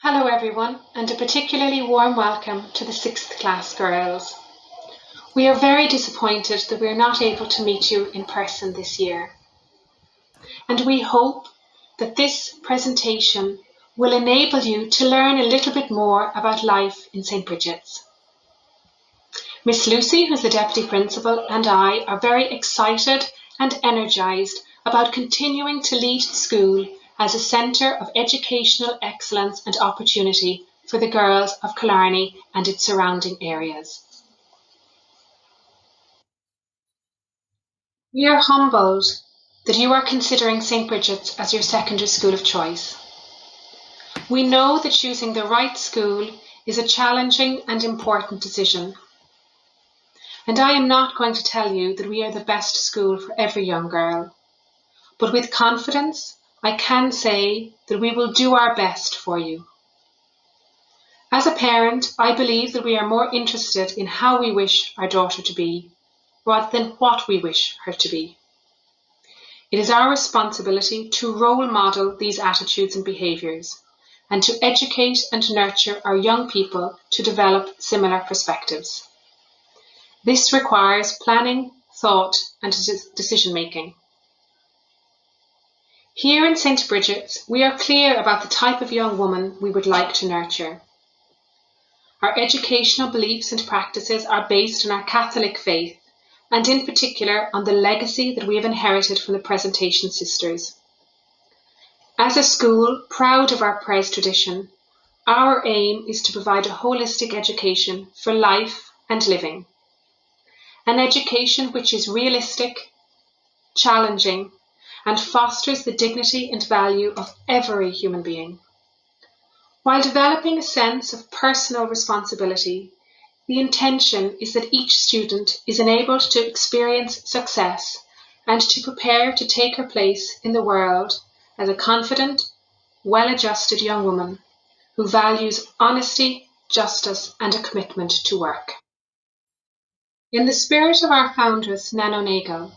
Hello everyone, and a particularly warm welcome to the 6th class girls. We are very disappointed that we are not able to meet you in person this year. And we hope that this presentation will enable you to learn a little bit more about life in St. Bridget's. Miss Lucy, who's the Deputy Principal, and I are very excited and energised about continuing to lead the school as a centre of educational excellence and opportunity for the girls of Killarney and its surrounding areas. We are humbled that you are considering St. Bridget's as your secondary school of choice. We know that choosing the right school is a challenging and important decision. And I am not going to tell you that we are the best school for every young girl. But with confidence, I can say that we will do our best for you. As a parent, I believe that we are more interested in how we wish our daughter to be, rather than what we wish her to be. It is our responsibility to role model these attitudes and behaviours, and to educate and nurture our young people to develop similar perspectives. This requires planning, thought, and decision making. Here in St. Bridget's, we are clear about the type of young woman we would like to nurture. Our educational beliefs and practices are based on our Catholic faith, and in particular on the legacy that we have inherited from the Presentation Sisters. As a school proud of our Pres tradition, our aim is to provide a holistic education for life and living. An education which is realistic, challenging, and fosters the dignity and value of every human being. While developing a sense of personal responsibility, the intention is that each student is enabled to experience success and to prepare to take her place in the world as a confident, well-adjusted young woman who values honesty, justice, and a commitment to work. In the spirit of our foundress, Nano Nagle,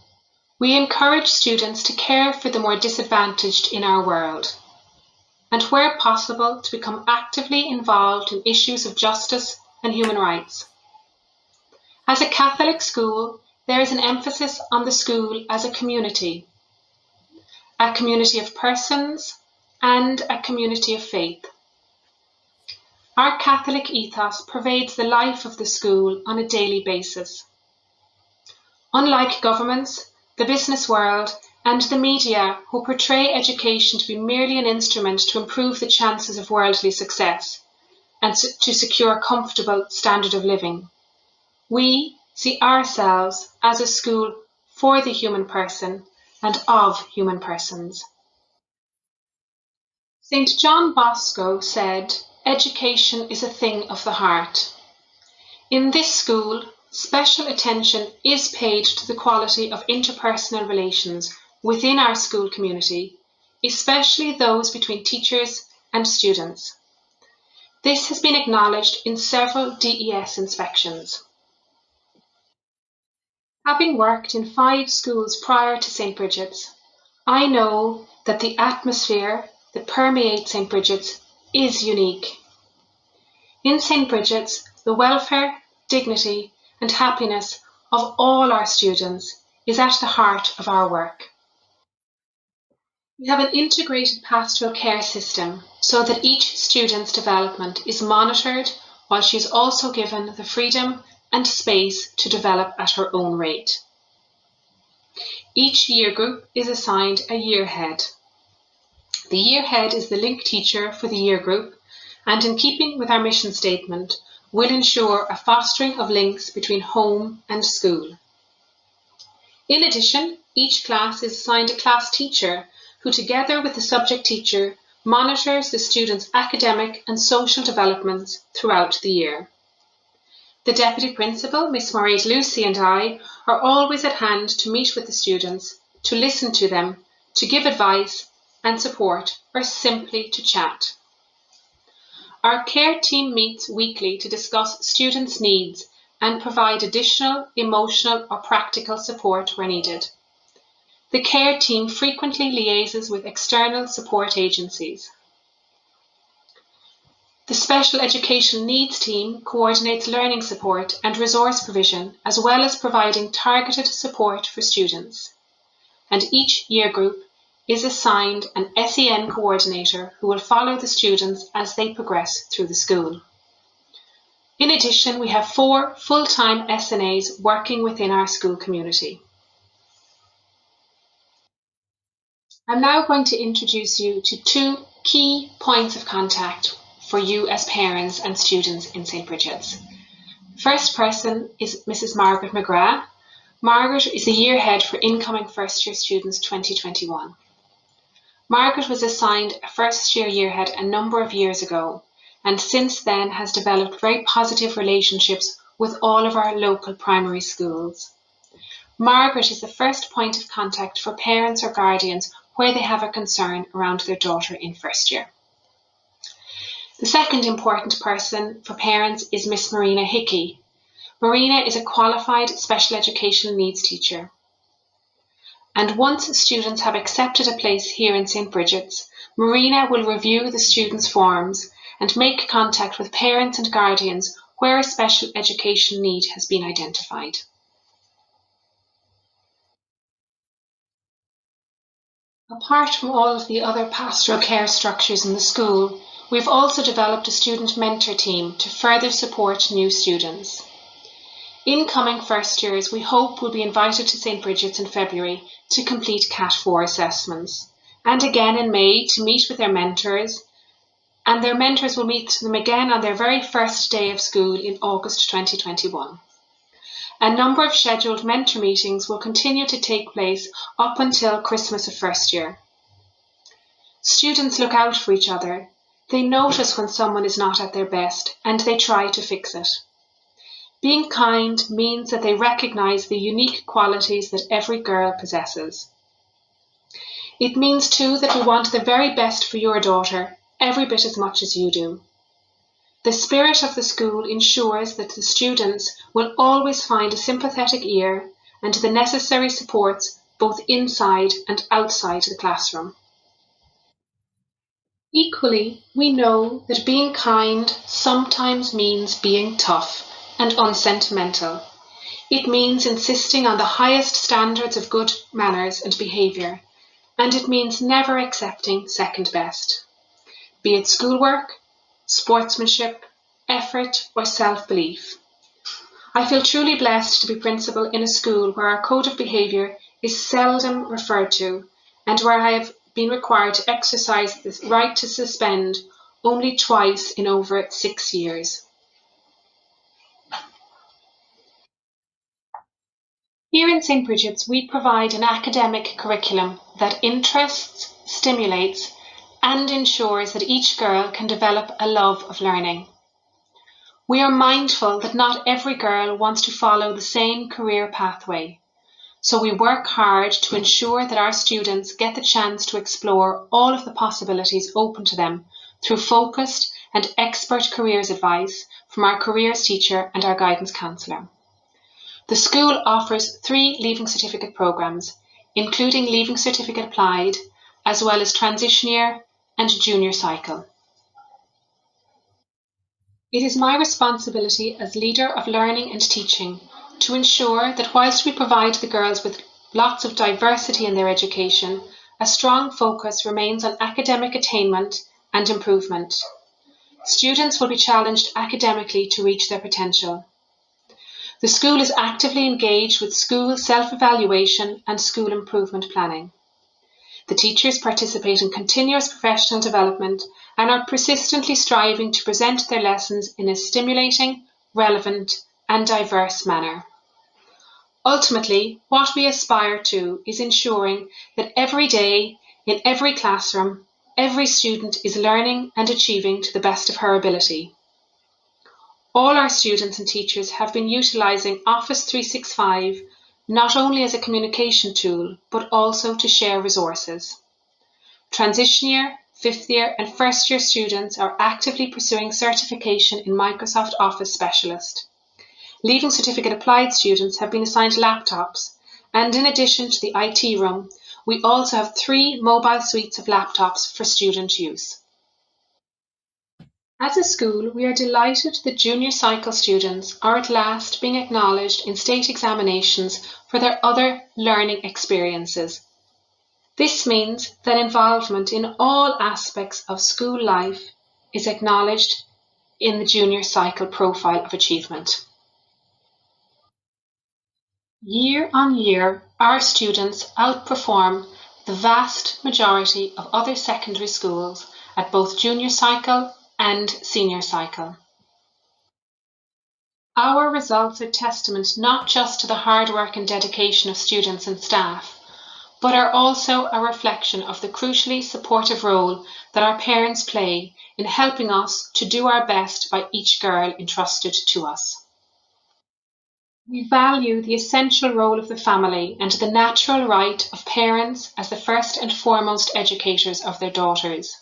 we encourage students to care for the more disadvantaged in our world, and where possible to become actively involved in issues of justice and human rights. As a Catholic school, there is an emphasis on the school as a community of persons and a community of faith. Our Catholic ethos pervades the life of the school on a daily basis. Unlike governments, the business world, and the media who portray education to be merely an instrument to improve the chances of worldly success and to secure a comfortable standard of living, we see ourselves as a school for the human person and of human persons. St. John Bosco said, "Education is a thing of the heart." In this school, special attention is paid to the quality of interpersonal relations within our school community, especially those between teachers and students. This has been acknowledged in several DES inspections. Having worked in 5 schools prior to St. Bridget's, I know that the atmosphere that permeates St. Bridget's is unique. In St. Bridget's, the welfare, dignity, and happiness of all our students is at the heart of our work. We have an integrated pastoral care system so that each student's development is monitored while she is also given the freedom and space to develop at her own rate. Each year group is assigned a year head. The year head is the link teacher for the year group, and in keeping with our mission statement, will ensure a fostering of links between home and school. In addition, each class is assigned a class teacher who, together with the subject teacher, monitors the students' academic and social developments throughout the year. The Deputy Principal, Miss Mairead Lucy, and I are always at hand to meet with the students, to listen to them, to give advice and support, or simply to chat. Our care team meets weekly to discuss students' needs and provide additional emotional or practical support where needed. The care team frequently liaises with external support agencies. The Special Education Needs team coordinates learning support and resource provision, as well as providing targeted support for students. And each year group is assigned an SEN coordinator who will follow the students as they progress through the school. In addition, we have 4 full-time SNAs working within our school community. I'm now going to introduce you to 2 key points of contact for you as parents and students in St. Bridget's. First person is Mrs. Margaret McGrath. Margaret is the year head for incoming first year students 2021. Margaret was assigned a first year head a number of years ago, and since then has developed very positive relationships with all of our local primary schools. Margaret is the first point of contact for parents or guardians where they have a concern around their daughter in first year. The second important person for parents is Miss Marina Hickey. Marina is a qualified special education needs teacher. And once students have accepted a place here in St. Bridget's, Marina will review the students' forms and make contact with parents and guardians where a special education need has been identified. Apart from all of the other pastoral care structures in the school, we've also developed a student mentor team to further support new students. Incoming first years, we hope, will be invited to St. Bridget's in February to complete Cat 4 assessments, and again in May to meet with their mentors, and their mentors will meet them again on their very first day of school in August 2021. A number of scheduled mentor meetings will continue to take place up until Christmas of first year. Students look out for each other. They notice when someone is not at their best and they try to fix it. Being kind means that they recognise the unique qualities that every girl possesses. It means too that we want the very best for your daughter every bit as much as you do. The spirit of the school ensures that the students will always find a sympathetic ear and the necessary supports both inside and outside the classroom. Equally, we know that being kind sometimes means being tough and unsentimental. It means insisting on the highest standards of good manners and behaviour, and it means never accepting second best, be it schoolwork, sportsmanship, effort or self-belief. I feel truly blessed to be principal in a school where our code of behaviour is seldom referred to and where I have been required to exercise the right to suspend only twice in over 6 years. Here in St. Bridget's, we provide an academic curriculum that interests, stimulates, and ensures that each girl can develop a love of learning. We are mindful that not every girl wants to follow the same career pathway, so we work hard to ensure that our students get the chance to explore all of the possibilities open to them through focused and expert careers advice from our careers teacher and our guidance counsellor. The school offers 3 Leaving Certificate programmes, including Leaving Certificate Applied, as well as Transition Year and Junior Cycle. It is my responsibility as leader of learning and teaching to ensure that whilst we provide the girls with lots of diversity in their education, a strong focus remains on academic attainment and improvement. Students will be challenged academically to reach their potential. The school is actively engaged with school self-evaluation and school improvement planning. The teachers participate in continuous professional development and are persistently striving to present their lessons in a stimulating, relevant and diverse manner. Ultimately, what we aspire to is ensuring that every day, in every classroom, every student is learning and achieving to the best of her ability. All our students and teachers have been utilising Office 365 not only as a communication tool, but also to share resources. Transition year, 5th year and 1st year students are actively pursuing certification in Microsoft Office Specialist. Leaving Certificate Applied students have been assigned laptops, and in addition to the IT room, we also have 3 mobile suites of laptops for student use. As a school, we are delighted that junior cycle students are at last being acknowledged in state examinations for their other learning experiences. This means that involvement in all aspects of school life is acknowledged in the junior cycle profile of achievement. Year on year, our students outperform the vast majority of other secondary schools at both junior cycle and senior cycle. Our results are testament not just to the hard work and dedication of students and staff, but are also a reflection of the crucially supportive role that our parents play in helping us to do our best by each girl entrusted to us. We value the essential role of the family and the natural right of parents as the first and foremost educators of their daughters.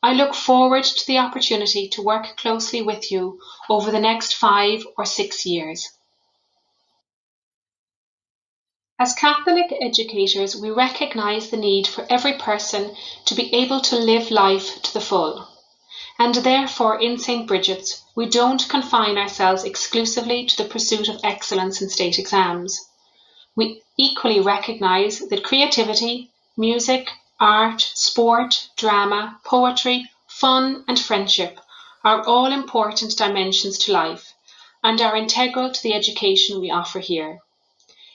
I look forward to the opportunity to work closely with you over the next 5 or 6 years. As Catholic educators, we recognise the need for every person to be able to live life to the full. And therefore, in St. Bridget's, we don't confine ourselves exclusively to the pursuit of excellence in state exams. We equally recognise that creativity, music, art, sport, drama, poetry, fun and friendship are all important dimensions to life and are integral to the education we offer here.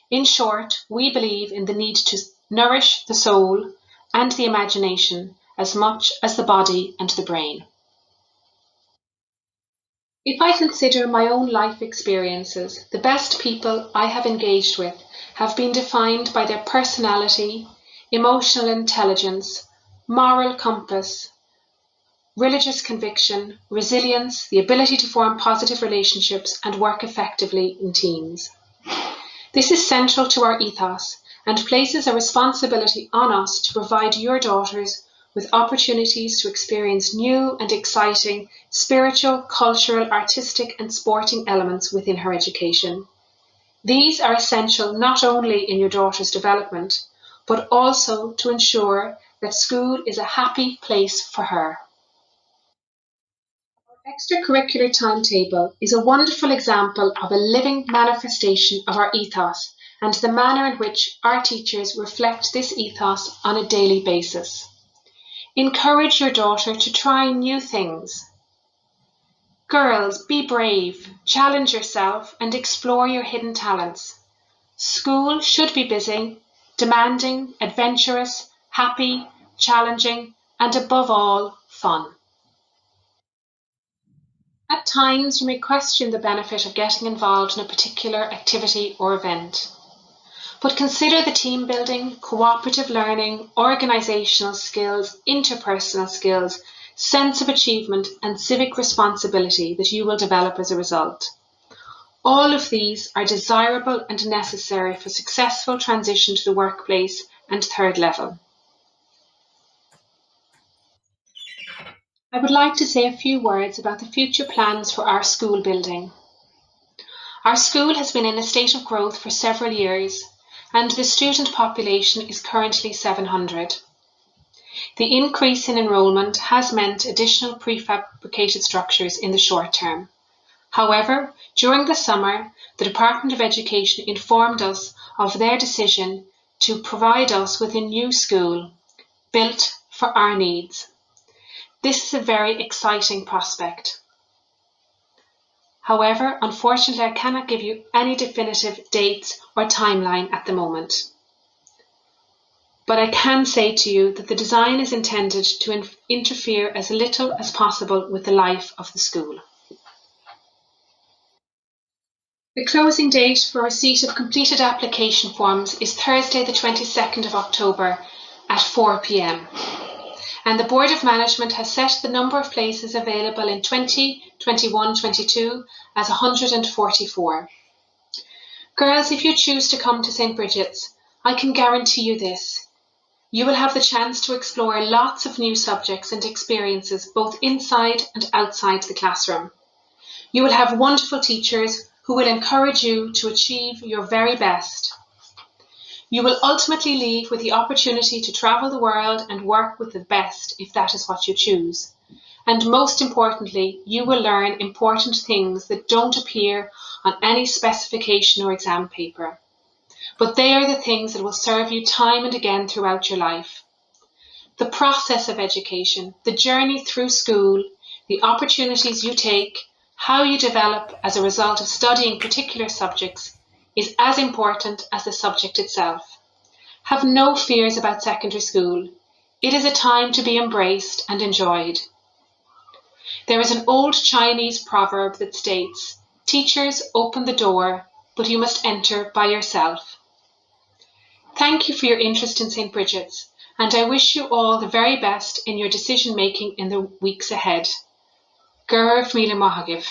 In short, we believe in the need to nourish the soul and the imagination as much as the body and the brain. If I consider my own life experiences, the best people I have engaged with have been defined by their personality, emotional intelligence, moral compass, religious conviction, resilience, the ability to form positive relationships and work effectively in teams. This is central to our ethos and places a responsibility on us to provide your daughters with opportunities to experience new and exciting spiritual, cultural, artistic and sporting elements within her education. These are essential not only in your daughter's development, but also to ensure that school is a happy place for her. Extracurricular timetable is a wonderful example of a living manifestation of our ethos and the manner in which our teachers reflect this ethos on a daily basis. Encourage your daughter to try new things. Girls, be brave, challenge yourself and explore your hidden talents. School should be busy, demanding, adventurous, happy, challenging, and above all, fun. At times, you may question the benefit of getting involved in a particular activity or event. But consider the team building, cooperative learning, organisational skills, interpersonal skills, sense of achievement and civic responsibility that you will develop as a result. All of these are desirable and necessary for successful transition to the workplace and third level. I would like to say a few words about the future plans for our school building. Our school has been in a state of growth for several years, and the student population is currently 700. The increase in enrolment has meant additional prefabricated structures in the short term. However, during the summer, the Department of Education informed us of their decision to provide us with a new school built for our needs. This is a very exciting prospect. However, unfortunately, I cannot give you any definitive dates or timeline at the moment. But I can say to you that the design is intended to interfere as little as possible with the life of the school. The closing date for receipt of completed application forms is Thursday the 22nd of October at 4 p.m. And the Board of Management has set the number of places available in 2021-22 as 144. Girls, if you choose to come to St. Bridget's, I can guarantee you this. You will have the chance to explore lots of new subjects and experiences both inside and outside the classroom. You will have wonderful teachers who will encourage you to achieve your very best. You will ultimately leave with the opportunity to travel the world and work with the best if that is what you choose. And most importantly, you will learn important things that don't appear on any specification or exam paper. But they are the things that will serve you time and again throughout your life. The process of education, the journey through school, the opportunities you take, how you develop as a result of studying particular subjects is as important as the subject itself. Have no fears about secondary school. It is a time to be embraced and enjoyed. There is an old Chinese proverb that states, "Teachers open the door, but you must enter by yourself." Thank you for your interest in St. Bridget's, and I wish you all the very best in your decision making in the weeks ahead. Gurv Mila Mahagif.